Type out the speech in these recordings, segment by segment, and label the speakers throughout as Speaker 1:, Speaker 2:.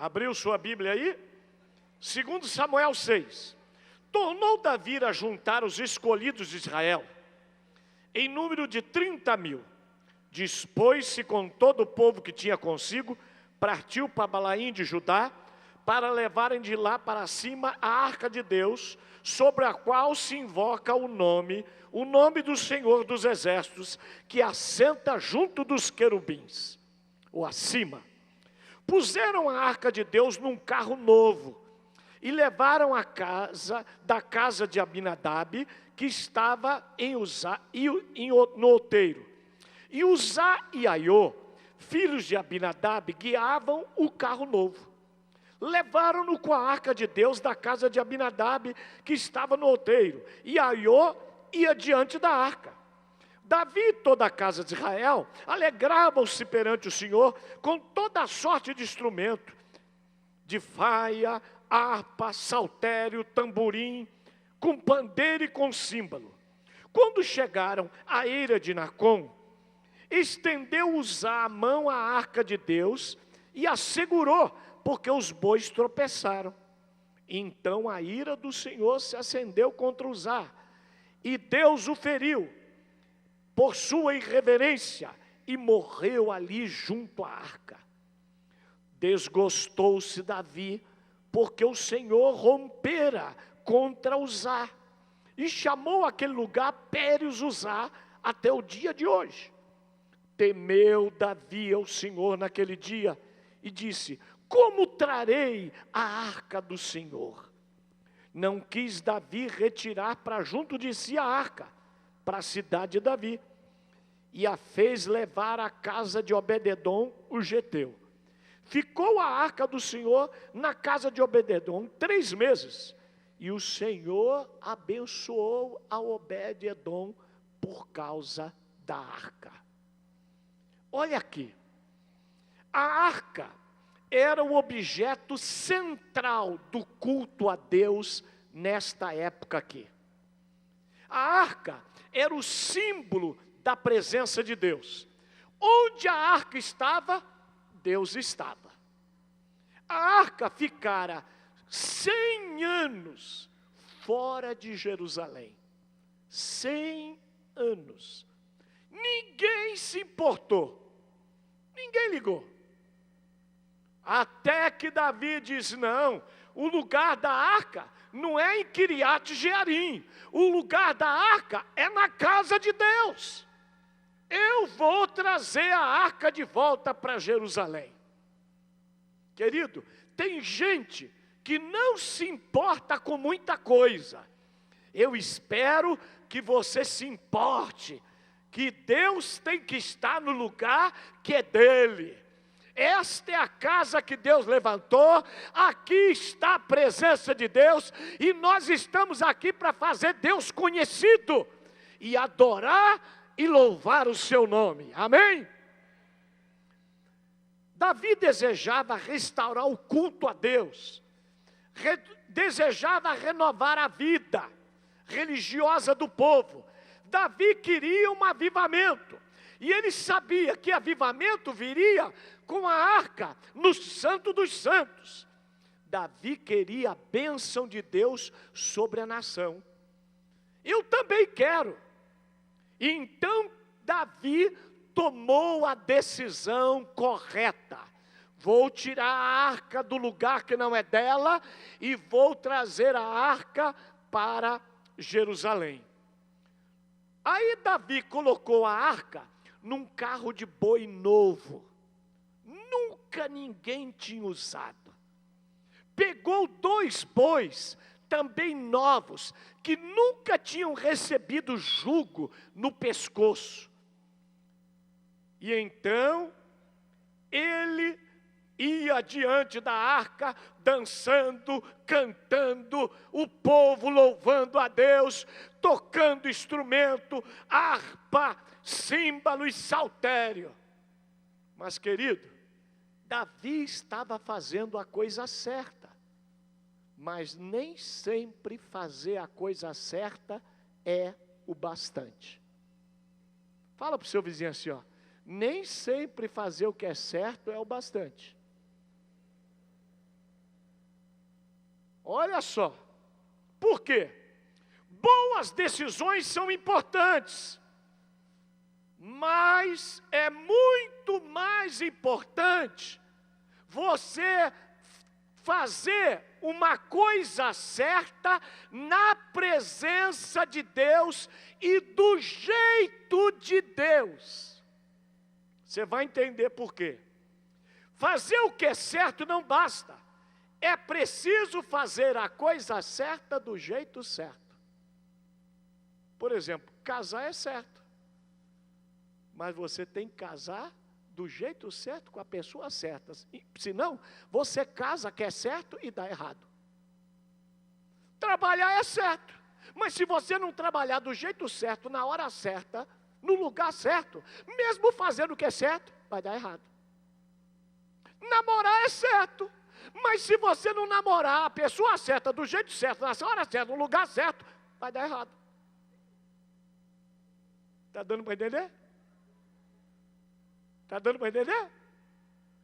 Speaker 1: Abriu sua Bíblia aí? 2 Samuel 6. Tornou Davi a juntar os escolhidos de Israel, em número de 30.000. Dispôs-se com todo o povo que tinha consigo, partiu para Balaim de Judá, para levarem de lá para cima a arca de Deus, sobre a qual se invoca o nome do Senhor dos Exércitos, que assenta junto dos querubins, ou acima. Puseram a arca de Deus num carro novo, e levaram a casa de Abinadab, que estava no outeiro. E Uzá e Aiô, filhos de Abinadab, guiavam o carro novo. Levaram-no com a arca de Deus da casa de Abinadab, que estava no outeiro, e Aiô ia diante da arca. Davi e toda a casa de Israel alegravam-se perante o Senhor com toda a sorte de instrumento, de faia, harpa, saltério, tamborim, com pandeiro e com símbolo. Quando chegaram à eira de Nacon, estendeu Uzá a mão à arca de Deus e a segurou, porque os bois tropeçaram. Então a ira do Senhor se acendeu contra Uzá, e Deus o feriu por sua irreverência, e morreu ali junto à arca. Desgostou-se Davi, porque o Senhor rompera contra Uzá, e chamou aquele lugar Pérez Uzá até o dia de hoje. Temeu Davi ao Senhor naquele dia, e disse: como trarei a arca do Senhor? Não quis Davi retirar para junto de si a arca, para a cidade de Davi, e a fez levar à casa de Obed-edom, o geteu. Ficou a arca do Senhor na casa de Obed-edom 3 meses, e o Senhor abençoou a Obed-edom por causa da arca. Olha aqui, a arca era o objeto central do culto a Deus nesta época aqui. A arca era o símbolo da presença de Deus. Onde a arca estava, Deus estava. A arca ficara 100 anos fora de Jerusalém. 100 anos. Ninguém se importou. Ninguém ligou. Até que Davi diz: não, o lugar da arca não é em Kiriat Jearim. O lugar da arca é na casa de Deus. Eu vou trazer a arca de volta para Jerusalém. Querido, tem gente que não se importa com muita coisa. Eu espero que você se importe, que Deus tem que estar no lugar que é dele. Esta é a casa que Deus levantou, aqui está a presença de Deus, e nós estamos aqui para fazer Deus conhecido, e adorar e louvar o seu nome, amém? Davi desejava restaurar o culto a Deus, desejava renovar a vida religiosa do povo. Davi queria um avivamento, e ele sabia que avivamento viria com a arca no Santo dos Santos. Davi queria a bênção de Deus sobre a nação. Eu também quero. Então Davi tomou a decisão correta. Vou tirar a arca do lugar que não é dela e vou trazer a arca para Jerusalém. Aí Davi colocou a arca num carro de boi novo. Nunca ninguém tinha usado. Pegou 2 bois também novos, que nunca tinham recebido jugo no pescoço. E então ele ia diante da arca, dançando, cantando, o povo louvando a Deus, tocando instrumento, harpa, símbolo e saltério. Mas, querido, Davi estava fazendo a coisa certa. Mas nem sempre fazer a coisa certa é o bastante. Fala para o seu vizinho assim, ó. Nem sempre fazer o que é certo é o bastante. Olha só. Por quê? Boas decisões são importantes, mas é muito mais importante você fazer uma coisa certa na presença de Deus e do jeito de Deus. Você vai entender por quê. Fazer o que é certo não basta. É preciso fazer a coisa certa do jeito certo. Por exemplo, casar é certo. Mas você tem que casar do jeito certo com a pessoa certa. Senão, você casa que é certo e dá errado. Trabalhar é certo. Mas se você não trabalhar do jeito certo, na hora certa, no lugar certo, mesmo fazendo o que é certo, vai dar errado. Namorar é certo. Mas se você não namorar a pessoa certa, do jeito certo, na hora certa, no lugar certo, vai dar errado. Está dando para entender? Está dando para entender?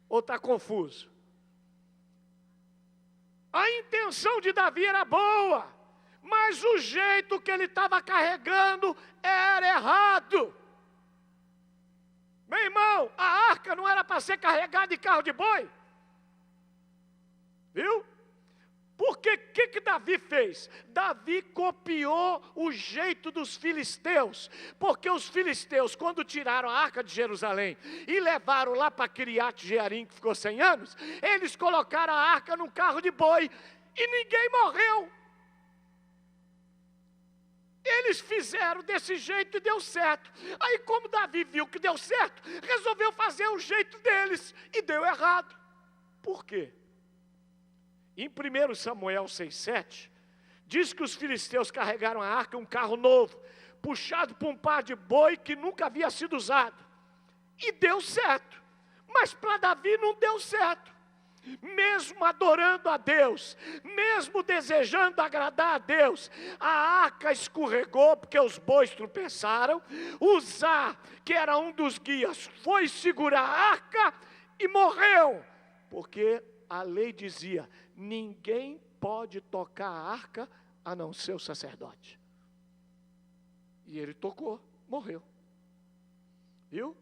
Speaker 1: Ou está confuso? A intenção de Davi era boa, mas o jeito que ele estava carregando era errado. Meu irmão, a arca não era para ser carregada de carro de boi. Viu? Porque o que Davi fez? Davi copiou o jeito dos filisteus. Porque os filisteus, quando tiraram a arca de Jerusalém e levaram lá para Kiriat Jearim, que ficou 100 anos, eles colocaram a arca num carro de boi e ninguém morreu. Eles fizeram desse jeito e deu certo. Aí, como Davi viu que deu certo, resolveu fazer o jeito deles e deu errado. Por quê? Em 1 Samuel 6,7, diz que os filisteus carregaram a arca, um carro novo, puxado por um par de boi que nunca havia sido usado. E deu certo. Mas para Davi não deu certo. Mesmo adorando a Deus, mesmo desejando agradar a Deus, a arca escorregou porque os bois tropeçaram. Uzá, que era um dos guias, foi segurar a arca e morreu. Porque a lei dizia, ninguém pode tocar a arca a não ser o sacerdote. E ele tocou, morreu. Viu?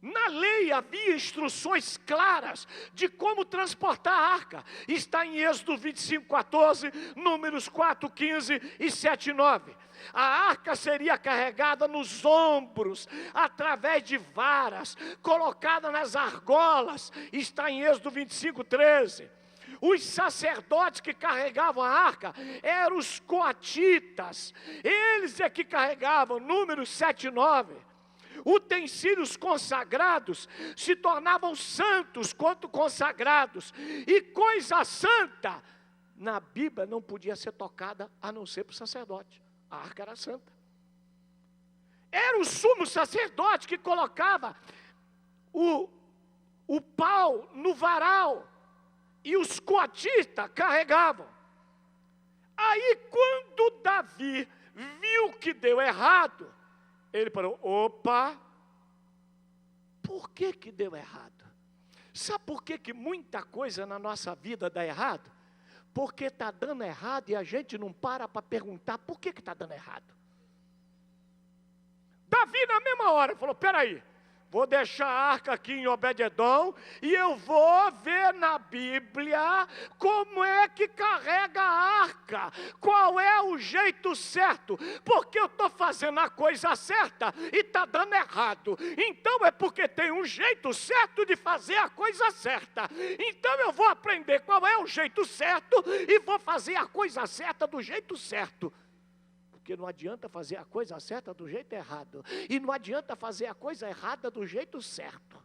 Speaker 1: Na lei havia instruções claras de como transportar a arca. Está em Êxodo 25:14, Números 4:15 e 7:9. A arca seria carregada nos ombros, através de varas, colocada nas argolas. Está em Êxodo 25:13. Os sacerdotes que carregavam a arca eram os coatitas. Eles é que carregavam, Números 7:9. Utensílios consagrados se tornavam santos quanto consagrados. E coisa santa, na Bíblia não podia ser tocada a não ser para o sacerdote. A arca era santa. Era o sumo sacerdote que colocava o pau no varal. E os coatistas carregavam. Aí quando Davi viu que deu errado, ele falou, opa, por que deu errado? Sabe por que muita coisa na nossa vida dá errado? Porque está dando errado e a gente não para perguntar por que está dando errado. Davi na mesma hora falou, peraí, vou deixar a arca aqui em Obed-edom e eu vou ver na Bíblia como é que carrega a arca, qual é o jeito certo, porque eu estou fazendo a coisa certa e está dando errado. Então é porque tem um jeito certo de fazer a coisa certa. Então eu vou aprender qual é o jeito certo e vou fazer a coisa certa do jeito certo. Porque não adianta fazer a coisa certa do jeito errado. E não adianta fazer a coisa errada do jeito certo.